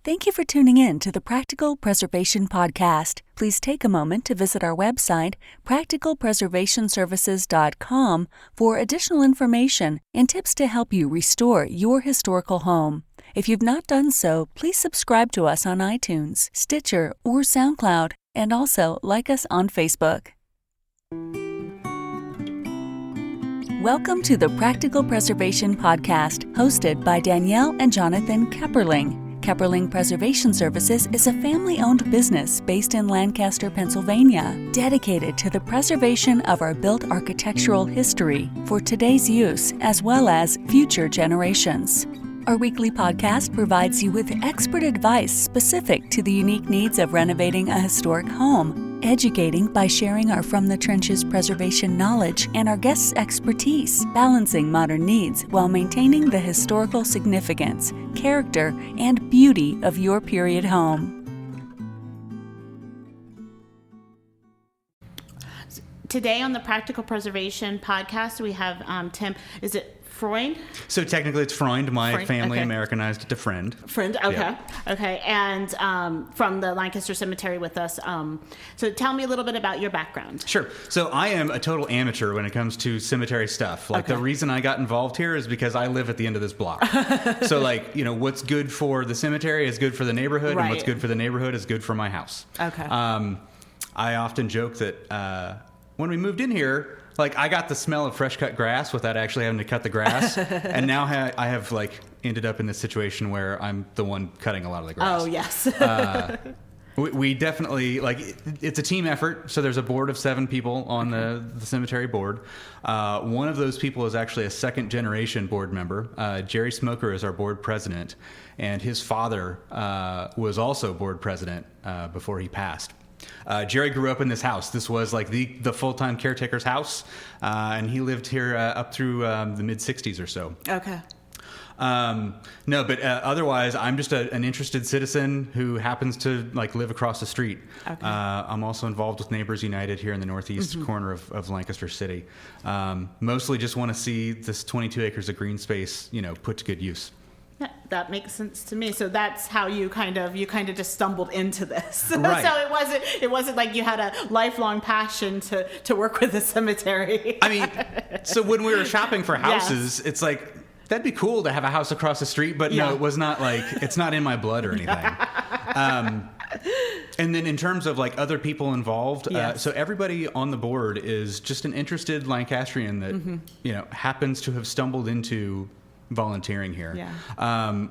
Thank you for tuning in to the Practical Preservation Podcast. Please take a moment to visit our website, practicalpreservationservices.com, for additional information and tips to help you restore your historical home. If you've not done so, please subscribe to us on iTunes, Stitcher, or SoundCloud, and also like us on Facebook. Welcome to the Practical Preservation Podcast, hosted by Danielle and Jonathan Kepperling. Kepperling Preservation Services is a family-owned business based in Lancaster, Pennsylvania, dedicated to the preservation of our built architectural history for today's use as well as future generations. Our weekly podcast provides you with expert advice specific to the unique needs of renovating a historic home, educating by sharing our From the Trenches preservation knowledge and our guests' expertise, balancing modern needs while maintaining the historical significance, character, and beauty of your period home. Today on the Practical Preservation Podcast, we have Tim. Is it Freund? So technically it's Freund. My family Americanized it to Friend. Friend, okay. Yeah. Okay, and from the Lancaster Cemetery with us. So tell me a little bit about your background. Sure. So I am a total amateur when it comes to cemetery stuff. The reason I got involved here is because I live at the end of this block. So what's good for the cemetery is good for the neighborhood, right. And what's good for the neighborhood is good for my house. Okay. I often joke that when we moved in here, I got the smell of fresh cut grass without actually having to cut the grass. And now I have ended up in this situation where I'm the one cutting a lot of the grass. Oh, yes. We definitely, it's a team effort. So there's a board of 7 people on the cemetery board. One of those people is actually a second generation board member. Jerry Smoker is our board president. And his father was also board president before he passed. Jerry grew up in this house. This was the full-time caretaker's house, and he lived here up through the mid-'60s or so. Okay. Otherwise, I'm just an interested citizen who happens to live across the street. Okay. I'm also involved with Neighbors United here in the northeast corner of Lancaster City. Mostly just want to see this 22 acres of green space, put to good use. Yeah, that makes sense to me. So that's how you kind of just stumbled into this. Right. So it wasn't like you had a lifelong passion to work with the cemetery. I mean, so when we were shopping for houses, It's that'd be cool to have a house across the street, but no, it was not it's not in my blood or anything. And then in terms of other people involved, so everybody on the board is just an interested Lancastrian that happens to have stumbled into volunteering here. Yeah.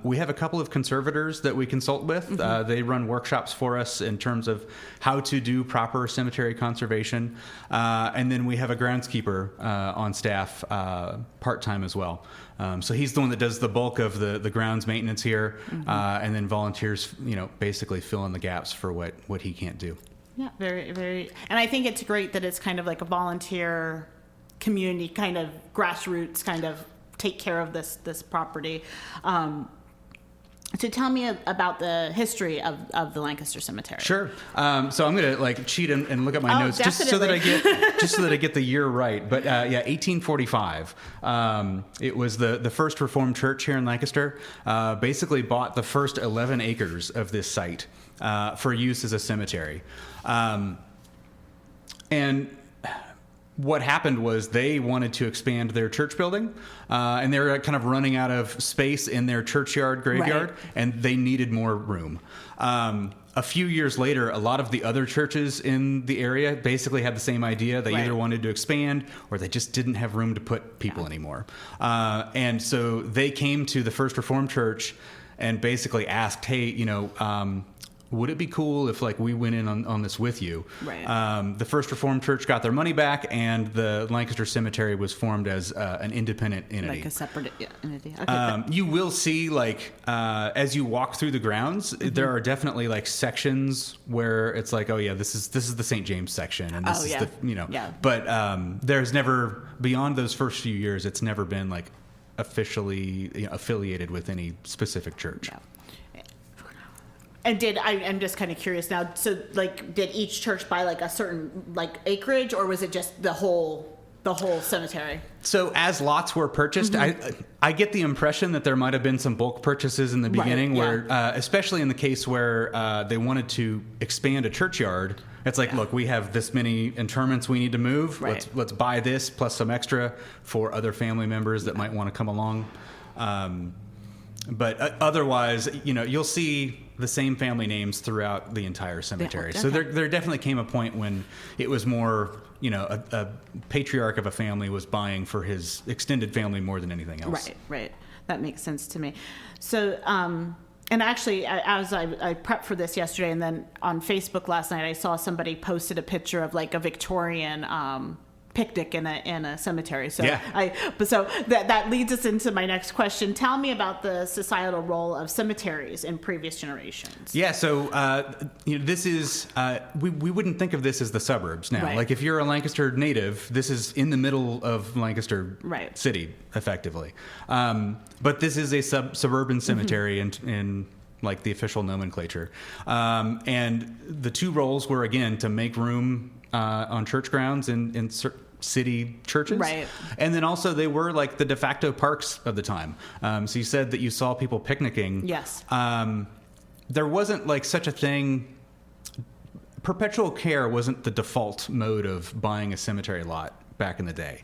We have a couple of conservators that we consult with. They run workshops for us in terms of how to do proper cemetery conservation. And then we have a groundskeeper on staff part-time as well. So he's the one that does the bulk of the grounds maintenance here, and then volunteers, basically fill in the gaps for what he can't do. Yeah, very, very. And I think it's great that it's kind of like a volunteer community, kind of grassroots kind of take care of this property. So tell me about the history of the Lancaster Cemetery. Sure. So I'm going to cheat and look at my notes definitely. just so that I get the year right. But 1845. It was the first Reformed church here in Lancaster. Basically bought the first 11 acres of this site for use as a cemetery. And what happened was they wanted to expand their church building, and they were kind of running out of space in their churchyard graveyard, right. And they needed more room. A few years later, a lot of the other churches in the area basically had the same idea. They either wanted to expand or they just didn't have room to put people anymore. And so they came to the First Reformed Church and basically asked, hey, would it be cool if we went in on this with you? Right. The First Reformed Church got their money back, and the Lancaster Cemetery was formed as an independent entity. Like a separate entity. Okay. You will see, as you walk through the grounds, there are definitely sections where it's this is the St. James section, and this is the But there's never, beyond those first few years, it's never been officially affiliated with any specific church. Yeah. And I'm just kind of curious now, so did each church buy a certain acreage, or was it just the whole the whole cemetery. So as lots were purchased, I get the impression that there might have been some bulk purchases in the beginning, where, especially in the case where they wanted to expand a churchyard. It's like, look, we have this many interments we need to move. Right. Let's buy this plus some extra for other family members that might want to come along. But otherwise, you'll see the same family names throughout the entire cemetery. Yeah, so there definitely came a point when it was more, a patriarch of a family was buying for his extended family more than anything else. Right. That makes sense to me. So, and actually, as I prepped for this yesterday, and then on Facebook last night, I saw somebody posted a picture of like a Victorian picnic in a cemetery. So so that leads us into my next question. Tell me about the societal role of cemeteries in previous generations. Yeah, so this is we wouldn't think of this as the suburbs now. Right. Like if you're a Lancaster native, this is in the middle of Lancaster City, effectively. But this is a suburban cemetery in like the official nomenclature. And the two roles were, again, to make room on church grounds in city churches. Right. And then also they were like the de facto parks of the time. So you said that you saw people picnicking. Yes. There wasn't like such a thing. Perpetual care wasn't the default mode of buying a cemetery lot back in the day.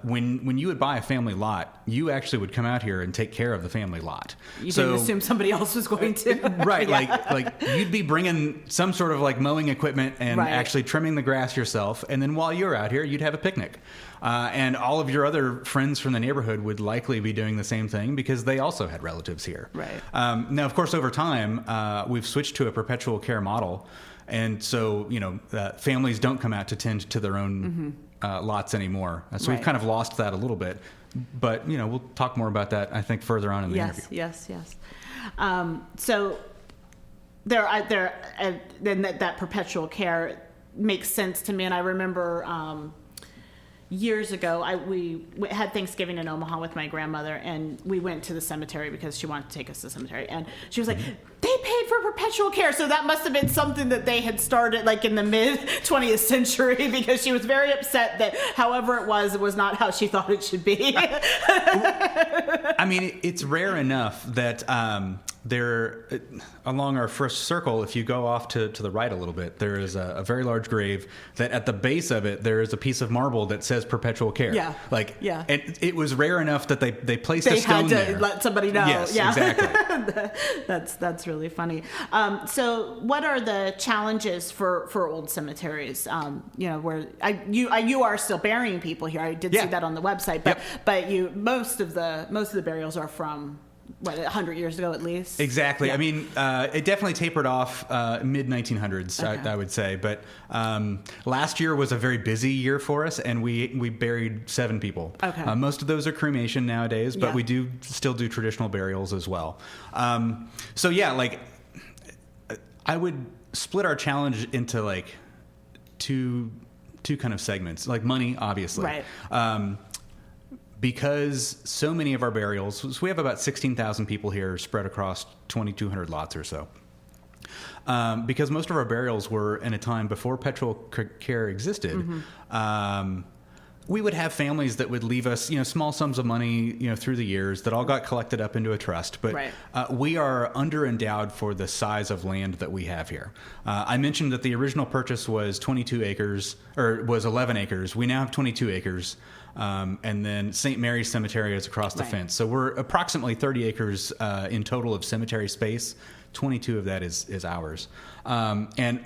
When you would buy a family lot, you actually would come out here and take care of the family lot. You didn't assume somebody else was going to. Right. Like you'd be bringing some sort of like mowing equipment and actually trimming the grass yourself. And then while you're out here, you'd have a picnic. And all of your other friends from the neighborhood would likely be doing the same thing because they also had relatives here. Right. Now, of course, over time, we've switched to a perpetual care model. And so, families don't come out to tend to their own lots anymore. So we've kind of lost that a little bit. But, we'll talk more about that, I think, further on in the interview. Yes. So then that perpetual care makes sense to me. And I remember years ago, we had Thanksgiving in Omaha with my grandmother, and we went to the cemetery because she wanted to take us to the cemetery. And she was like, they paid for perpetual care. So that must have been something that they had started like in the mid 20th century, because she was very upset that however it was not how she thought it should be. I mean, it's rare enough that there, along our first circle, if you go off to the right a little bit, there is a very large grave that at the base of it, there is a piece of marble that says perpetual care. Yeah. And it was rare enough that they placed a stone there. They had to let somebody know. Yes, exactly. That's really funny. So what are the challenges for old cemeteries? Where you are still burying people here. I did see that on the website, but most of the burials are from 100 years ago at least. Exactly. Yeah. I mean, it definitely tapered off mid 1900s, I would say. But last year was a very busy year for us, and we buried 7 people. Okay. Most of those are cremation nowadays, but we do still do traditional burials as well. So yeah, like I would split our challenge into like two kind of segments, like money, obviously. Right. Because so many of our burials, so we have about 16,000 people here spread across 2,200 lots or so. Because most of our burials were in a time before perpetual care existed, we would have families that would leave us, small sums of money, through the years that all got collected up into a trust. But we are under-endowed for the size of land that we have here. I mentioned that the original purchase was 22 acres, or was 11 acres. We now have 22 acres. And then St. Mary's Cemetery is across the fence. So we're approximately 30 acres in total of cemetery space. 22 of that is ours. And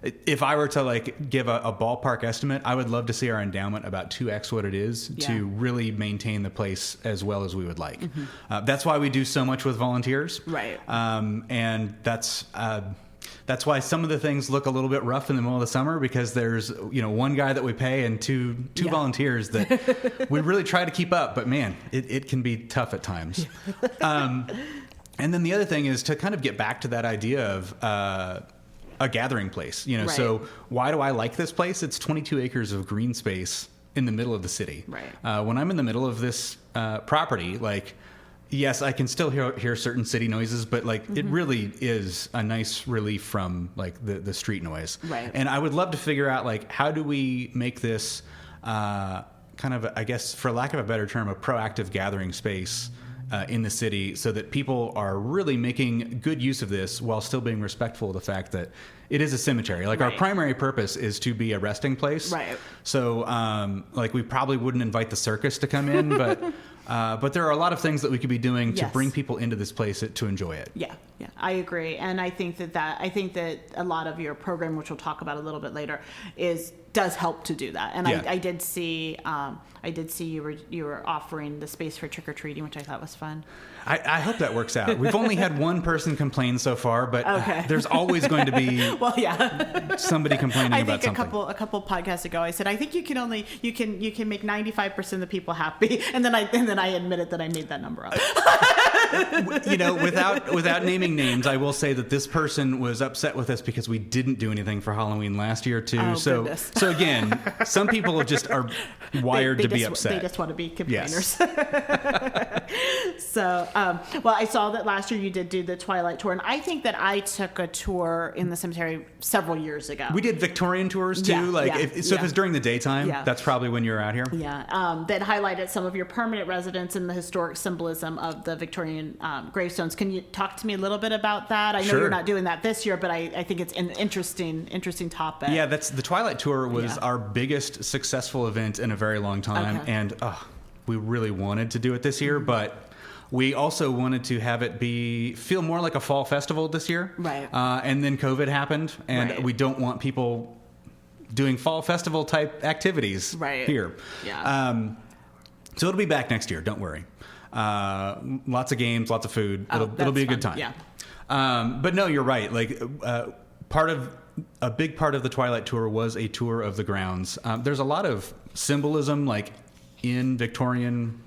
if I were to like give a ballpark estimate, I would love to see our endowment about 2x what it is to really maintain the place as well as we would like. That's why we do so much with volunteers. Right. And that's why some of the things look a little bit rough in the middle of the summer, because there's, one guy that we pay and two volunteers that we really try to keep up. But man, it can be tough at times. And then the other thing is to kind of get back to that idea of a gathering place. So why do I like this place? It's 22 acres of green space in the middle of the city. Right. When I'm in the middle of this property, like, yes, I can still hear certain city noises, but like it really is a nice relief from like the street noise. Right. And I would love to figure out like how do we make this kind of, I guess, for lack of a better term, a proactive gathering space in the city, so that people are really making good use of this while still being respectful of the fact that it is a cemetery. Like, our primary purpose is to be a resting place. Right. So, like, we probably wouldn't invite the circus to come in, but there are a lot of things that we could be doing to bring people into this place to enjoy it. Yeah, I agree, and I think that a lot of your program, which we'll talk about a little bit later, does help to do that. And I did see you were offering the space for trick or treating, which I thought was fun. I hope that works out. We've only had one person complain so far, but there's always going to be somebody complaining about something. I think a couple podcasts ago, I said, I think you can make 95% of the people happy, and then I admitted that I made that number up. Without naming names, I will say that this person was upset with us because we didn't do anything for Halloween last year too. Oh, so goodness. So again, some people just are wired to be upset. They just want to be complainers. Yes. So, I saw that last year you did do the Twilight tour, and I think that I took a tour in the cemetery several years ago. We did Victorian tours too. If it was during the daytime, that's probably when you were out here. Yeah. That highlighted some of your permanent residence and the historic symbolism of the Victorian gravestones. Can you talk to me a little bit about that? I know you're not doing that this year, but I think it's an interesting topic. Yeah, the Twilight tour was our biggest successful event in a very long time, and we really wanted to do it this year, but we also wanted to have it feel more like a fall festival this year. Right. And then COVID happened, and we don't want people doing fall festival type activities here. Yeah. So it'll be back next year. Don't worry. Lots of games, lots of food. It'll be a good time. Yeah. But no, you're right. Like, a big part of the Twilight tour was a tour of the grounds. There's a lot of symbolism, like, in Victorian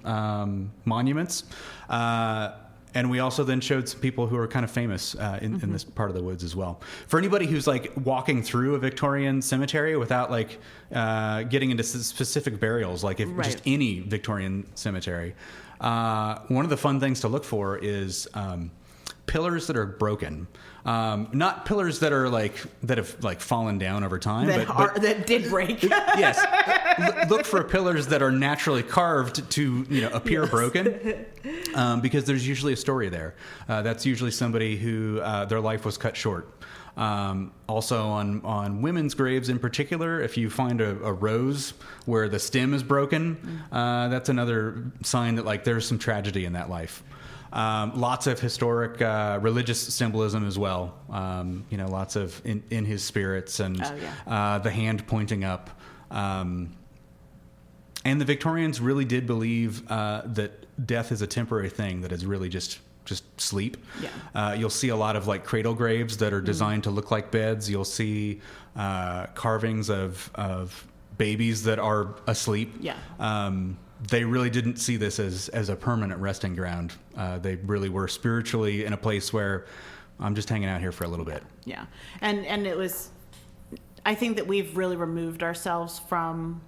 monuments. And we also then showed some people who are kind of famous in this part of the woods as well. For anybody who's like walking through a Victorian cemetery without like getting into specific burials, like just any Victorian cemetery, one of the fun things to look for is pillars that are broken. Not pillars that have fallen down over time, that did break. Yes, look for pillars that are naturally carved to appear broken, because there's usually a story there. That's usually somebody who their life was cut short. Also on women's graves in particular, if you find a rose where the stem is broken, that's another sign that there's some tragedy in that life. Lots of historic religious symbolism as well. Lots of in his spirits and the hand pointing up. And the Victorians really did believe that death is a temporary thing, that is really just sleep. Yeah. You'll see a lot of cradle graves that are designed to look like beds. You'll see carvings of babies that are asleep. Yeah. They really didn't see this as a permanent resting ground. They really were spiritually in a place where I'm just hanging out here for a little bit. Yeah. And it was, I think that we've really removed ourselves from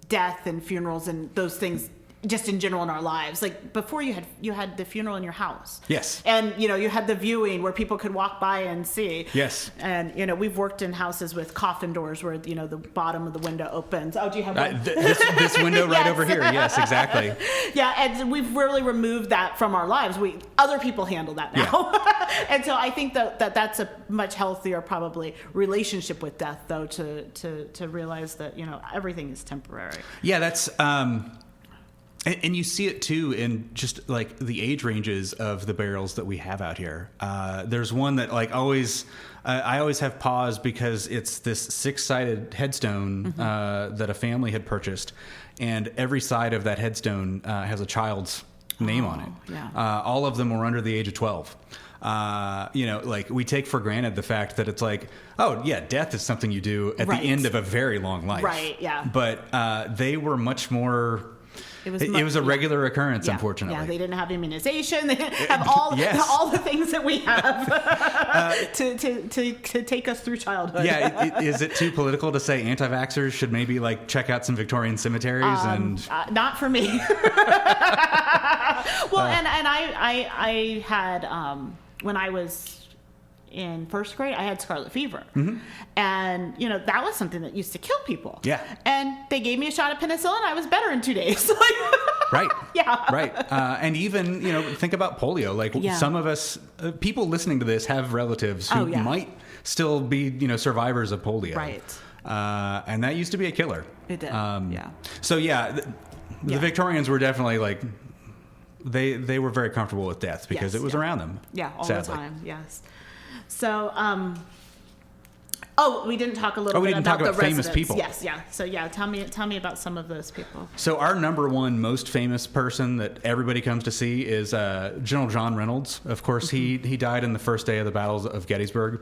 death and funerals and those things just in general in our lives. Like before you had the funeral in your house. Yes. And you had the viewing where people could walk by and see. Yes. And we've worked in houses with coffin doors where the bottom of the window opens. Oh, do you have one? This window right over here. Yes, exactly. Yeah, and we've really removed that from our lives. Other people handle that now. Yeah. And so I think that's a much healthier probably relationship with death, though, to realize that everything is temporary. Yeah, that's and you see it too in just the age ranges of the burials that we have out here. There's one that always I always have pause because it's this 6-sided headstone that a family had purchased, and every side of that headstone has a child's name on it. Yeah. All of them were under the age of 12. We take for granted the fact that it's death is something you do at the end of a very long life. Right. Yeah. But they were much more. It was a regular occurrence, unfortunately. Yeah, they didn't have immunization. They didn't have all the things that we have to take us through childhood. Yeah, is it too political to say anti-vaxxers should maybe check out some Victorian cemeteries? Not for me. Well, and I had when I was in first grade, I had scarlet fever. And, you know, that was something that used to kill people. Yeah. And they gave me a shot of penicillin. I was better in 2 days. Right. Yeah. Right. And even, you know, think about polio. Like some of us, people listening to this have relatives who might still be, you know, survivors of polio. Right. And that used to be a killer. It did. So the Victorians were definitely like, they were very comfortable with death because it was around them. Yeah, all sadly. the time. Yes. So, we didn't talk a little we bit didn't about talk about the famous residents. people. Yes, yeah. So tell me about some of those people. So our number one most famous person that everybody comes to see is General John Reynolds. Of course, he died in the first day of the battles of Gettysburg.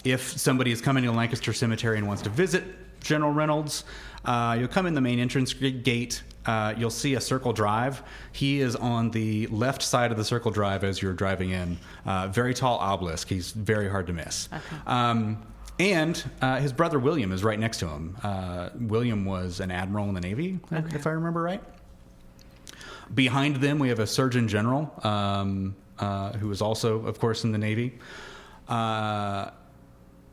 If somebody is coming to Lancaster Cemetery and wants to visit General Reynolds, you'll come in the main entrance gate. You'll see a circle drive. He is on the left side of the circle drive as you're driving in. Very tall obelisk. He's very hard to miss. Okay. And his brother William is right next to him. William was an admiral in the Navy, if I remember right. Behind them, we have a Surgeon General who was also, of course, in the Navy.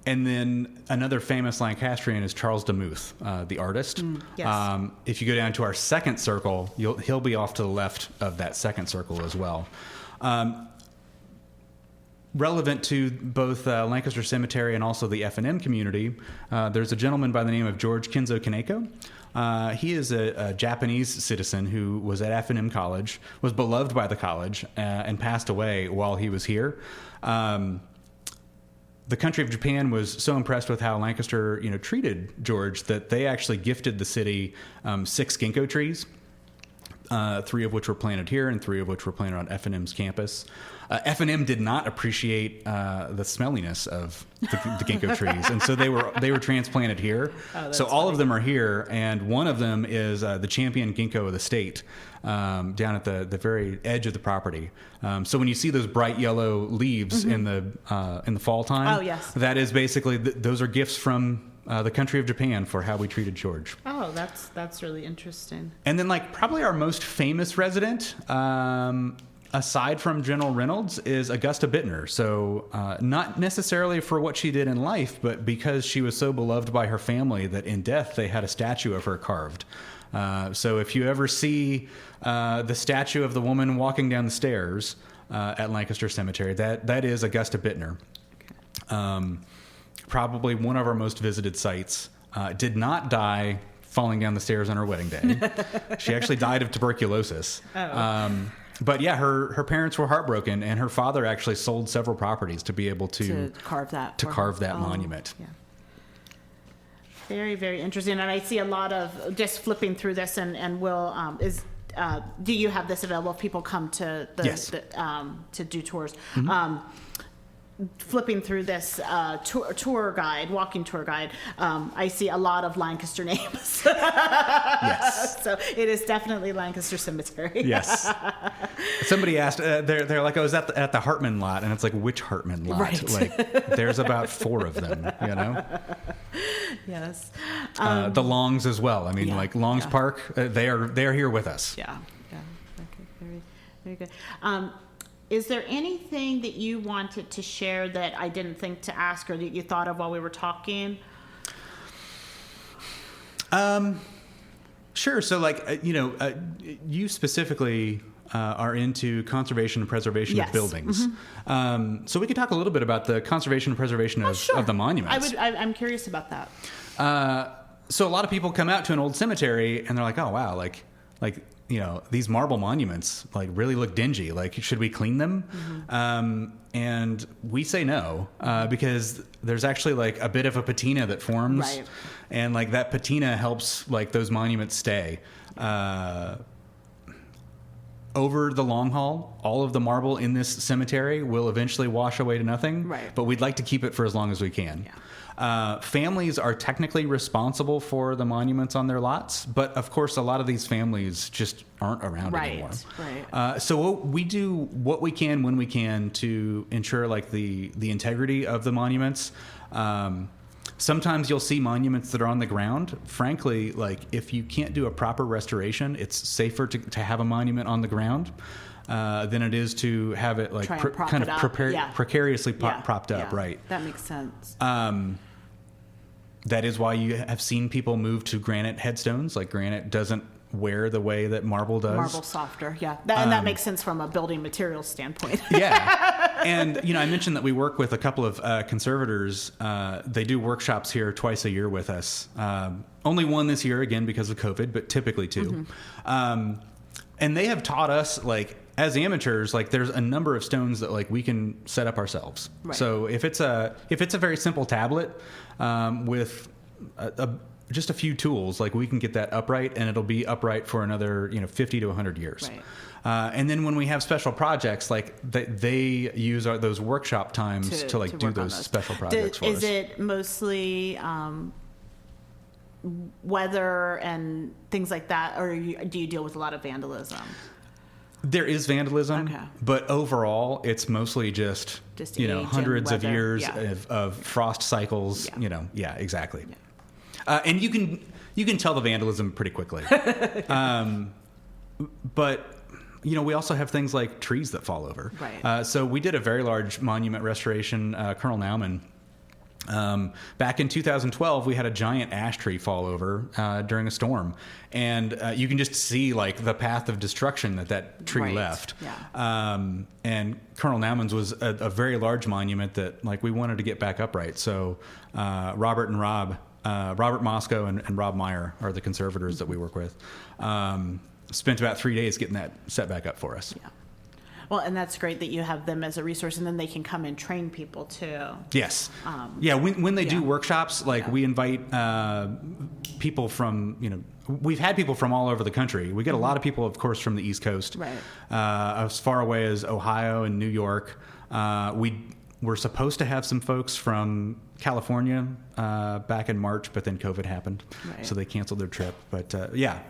And then another famous Lancastrian is Charles Demuth, the artist. Yes. If you go down to our second circle, he'll be off to the left of that second circle as well. Relevant to both Lancaster Cemetery and also the F&M community, there's a gentleman by the name of George Kenzo Kaneko. He is a Japanese citizen who was at F&M College, was beloved by the college, and passed away while he was here. The country of Japan was so impressed with how Lancaster, you know, treated George that they actually gifted the city 6 ginkgo trees, 3 of which were planted here and 3 of which were planted on F&M's campus. F&M did not appreciate the smelliness of the ginkgo trees, and so they were transplanted here. So all of them are here, and one of them is the champion ginkgo of the state, down at the very edge of the property. So when you see those bright yellow leaves in the fall time, that is basically those are gifts from the country of Japan for how we treated George. Oh, that's really interesting. And then, like, probably our most famous resident, aside from General Reynolds, is Augusta Bittner. So not necessarily for what she did in life, but because she was so beloved by her family that in death they had a statue of her carved. So if you ever see the statue of the woman walking down the stairs at Lancaster Cemetery, that is Augusta Bittner. Okay. Probably one of our most visited sites. Did not die falling down the stairs on her wedding day. She actually died of tuberculosis. But yeah, her parents were heartbroken, and her father actually sold several properties to be able to carve that monument. Yeah. Very, very interesting. And I see a lot of, just flipping through this, and will do you have this available if people come to to do tours? Flipping through this walking tour guide, I see a lot of Lancaster names. Yes. So it is definitely Lancaster Cemetery. Yes. Somebody asked, they're like, oh, is that at the Hartman lot? And it's like, which Hartman lot? Right. Like, there's about 4 of them, you know? Yes. The Longs as well. I mean, like Longs Park, they're here with us. Yeah. Okay. Very, very good. Is there anything that you wanted to share that I didn't think to ask or that you thought of while we were talking? Sure. So, like, you specifically are into conservation and preservation of buildings. Mm-hmm. So we could talk a little bit about the conservation and preservation of the monuments. I'm curious about that. So a lot of people come out to an old cemetery and they're like, oh, wow, like, these marble monuments like really look dingy. Like, should we clean them? Mm-hmm. And we say no, because there's actually like a bit of a patina that forms, right. And like that patina helps like those monuments stay. Over the long haul, all of the marble in this cemetery will eventually wash away to nothing. Right. But we'd like to keep it for as long as we can. Yeah. Families are technically responsible for the monuments on their lots, but of course, a lot of these families just aren't around anymore. Right. So we do what we can when we can to ensure like the integrity of the monuments. Sometimes you'll see monuments that are on the ground. Frankly, like if you can't do a proper restoration, it's safer to have a monument on the ground. than it is to have it like precariously propped up. Right. That makes sense. That is why you have seen people move to granite headstones. Like granite doesn't wear the way that marble does. Marble's softer, yeah. And that makes sense from a building materials standpoint. Yeah. And, I mentioned that we work with a couple of conservators. They do workshops here twice a year with us. Only one this year, again, because of COVID, but typically two. Mm-hmm. And they have taught us, like, as amateurs, like there's a number of stones that like we can set up ourselves. Right. So if it's a very simple tablet with just a few tools, like we can get that upright, and it'll be upright for another 50 to 100 years. Right. And then when we have special projects, like they use those workshop times to do those special projects for us. Is it mostly weather and things like that, or do you deal with a lot of vandalism? There is vandalism, but overall, it's mostly just hundreds of years of frost cycles. Yeah. Exactly. Yeah. And you can tell the vandalism pretty quickly. But we also have things like trees that fall over. Right. So we did a very large monument restoration, Colonel Naumann. Back in 2012, we had a giant ash tree fall over during a storm, and you can just see like the path of destruction that tree left. Yeah. And Colonel Naumann's was a very large monument that like we wanted to get back upright. So Robert Moscow and Rob Meyer are the conservators that we work with. Spent about 3 days getting that set back up for us. Yeah. Well, and that's great that you have them as a resource, and then they can come and train people too. Yes. When they do workshops, like we invite people from, we've had people from all over the country. We get a lot of people, of course, from the East Coast, right? As far away as Ohio and New York. We're supposed to have some folks from California back in March, but then COVID happened, so they canceled their trip. But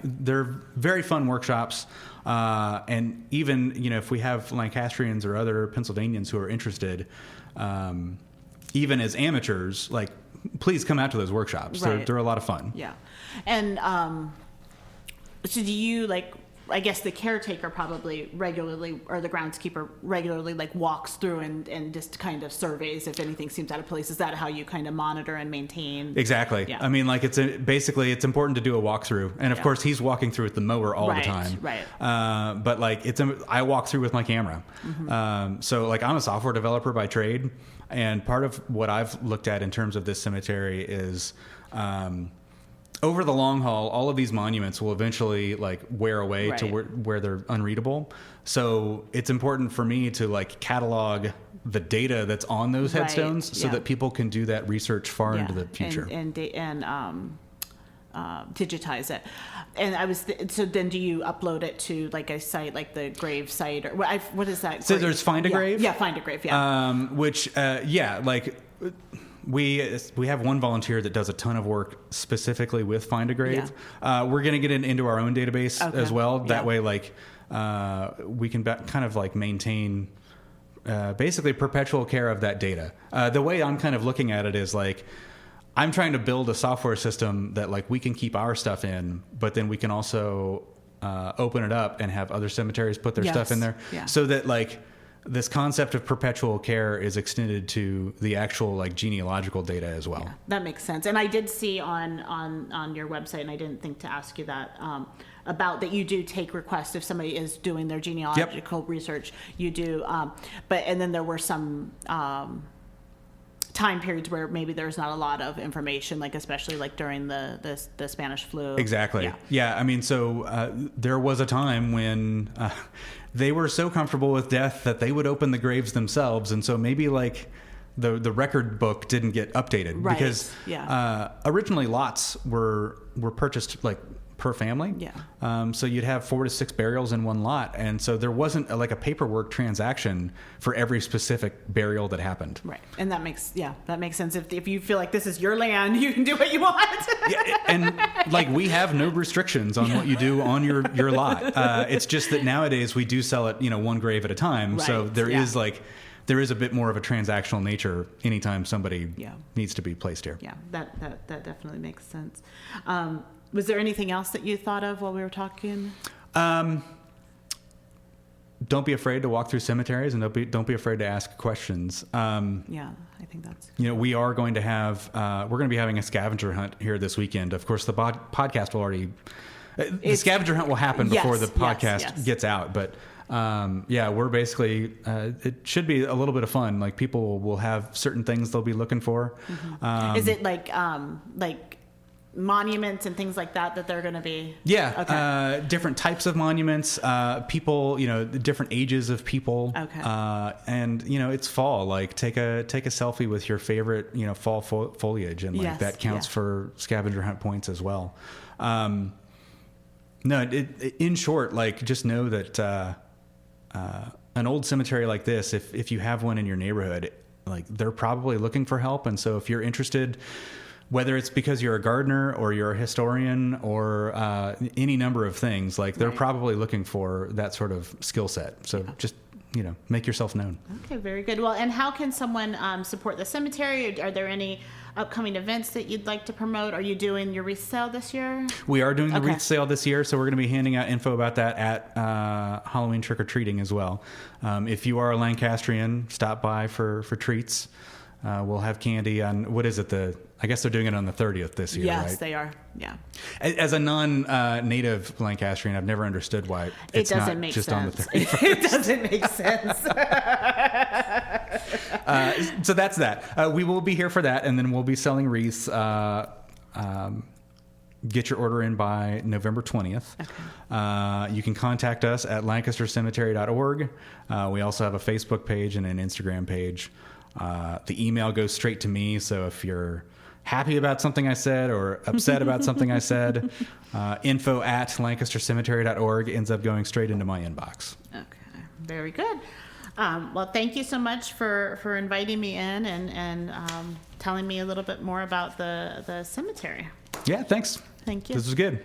they're very fun workshops. And even, if we have Lancastrians or other Pennsylvanians who are interested, even as amateurs, like, please come out to those workshops. Right. They're a lot of fun. Yeah. And so do you, like, I guess the caretaker probably regularly, or the groundskeeper regularly, like walks through and just kind of surveys if anything seems out of place. Is that how you kind of monitor and maintain? Exactly. Yeah. I mean, like it's important to do a walkthrough, and of course he's walking through with the mower all the time. Right. But like I walk through with my camera. Mm-hmm. So like I'm a software developer by trade, and part of what I've looked at in terms of this cemetery is. Over the long haul, all of these monuments will eventually like wear away to where they're unreadable. So it's important for me to like catalog the data that's on those headstones so that people can do that research far into the future and digitize it. And so then do you upload it to like a site like the grave site, or what is that? So there's Find a Grave. Yeah, Find a Grave. Yeah. Which like. We have one volunteer that does a ton of work specifically with Find a Grave. Yeah. We're going to get it into our own database as well. That way, like we can kind of like maintain basically perpetual care of that data. The way I'm kind of looking at it is like I'm trying to build a software system that like we can keep our stuff in, but then we can also open it up and have other cemeteries put their stuff in there, so that like. This concept of perpetual care is extended to the actual like genealogical data as well. Yeah, that makes sense. And I did see on your website, and I didn't think to ask you that, about that you do take requests if somebody is doing their genealogical research. You do, and then there were some time periods where maybe there's not a lot of information, like especially like during the Spanish flu. Exactly. Yeah. I mean, so there was a time when they were so comfortable with death that they would open the graves themselves, and so maybe like the record book didn't get updated because originally lots were purchased like per family. Yeah. So you'd have 4 to 6 burials in one lot, and so there wasn't like a paperwork transaction for every specific burial that happened. Right. And that makes sense. If you feel like this is your land, you can do what you want. Yeah, and like we have no restrictions on what you do on your lot. It's just that nowadays we do sell it, one grave at a time. Right. So there is a bit more of a transactional nature anytime somebody needs to be placed here. Yeah, that definitely makes sense. Was there anything else that you thought of while we were talking? don't be afraid to walk through cemeteries, and don't be afraid to ask questions. Yeah, I think that's. We are going to have we're going to be having a scavenger hunt here this weekend. Of course, the podcast will already. The scavenger hunt will happen before the podcast gets out, but we're basically it should be a little bit of fun. Like, people will have certain things they'll be looking for. Mm-hmm. Is it like monuments and things like that they're going to be? Different types of monuments, people, different ages of people. And it's fall. Like, take a selfie with your favorite fall foliage, and that counts for scavenger hunt points as well. In short, like, just know that an old cemetery like this, if you have one in your neighborhood, like, they're probably looking for help. And so if you're interested, whether it's because you're a gardener or you're a historian or any number of things, like, they're probably looking for that sort of skill set. So just, make yourself known. Okay, very good. Well, and how can someone support the cemetery? Are there any upcoming events that you'd like to promote? Are you doing your wreath sale this year? We are doing the wreath sale this year, so we're going to be handing out info about that at Halloween trick-or-treating as well. If you are a Lancastrian, stop by for treats. We'll have candy on, what is it, I guess they're doing it on the 30th this year, right? Yes, they are, yeah. As a non-native Lancastrian, I've never understood why it's not just on the 31st. It doesn't make sense. So that's that. We will be here for that, and then we'll be selling wreaths. Get your order in by November 20th. Okay. You can contact us at lancastercemetery.org. We also have a Facebook page and an Instagram page. The email goes straight to me, so if you're happy about something I said or upset about something I said, info@lancastercemetery.org ends up going straight into my inbox. Okay, very good. Well, thank you so much for inviting me in and telling me a little bit more about the cemetery. Yeah, thanks. Thank you. This was good.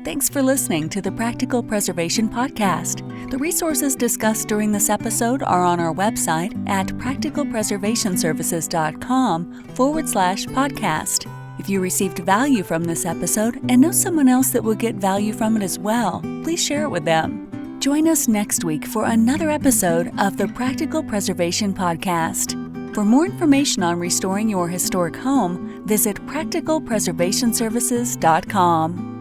Thanks for listening to the Practical Preservation Podcast. The resources discussed during this episode are on our website at practicalpreservationservices.com/podcast. If you received value from this episode and know someone else that will get value from it as well, please share it with them. Join us next week for another episode of the Practical Preservation Podcast. For more information on restoring your historic home, visit practicalpreservationservices.com.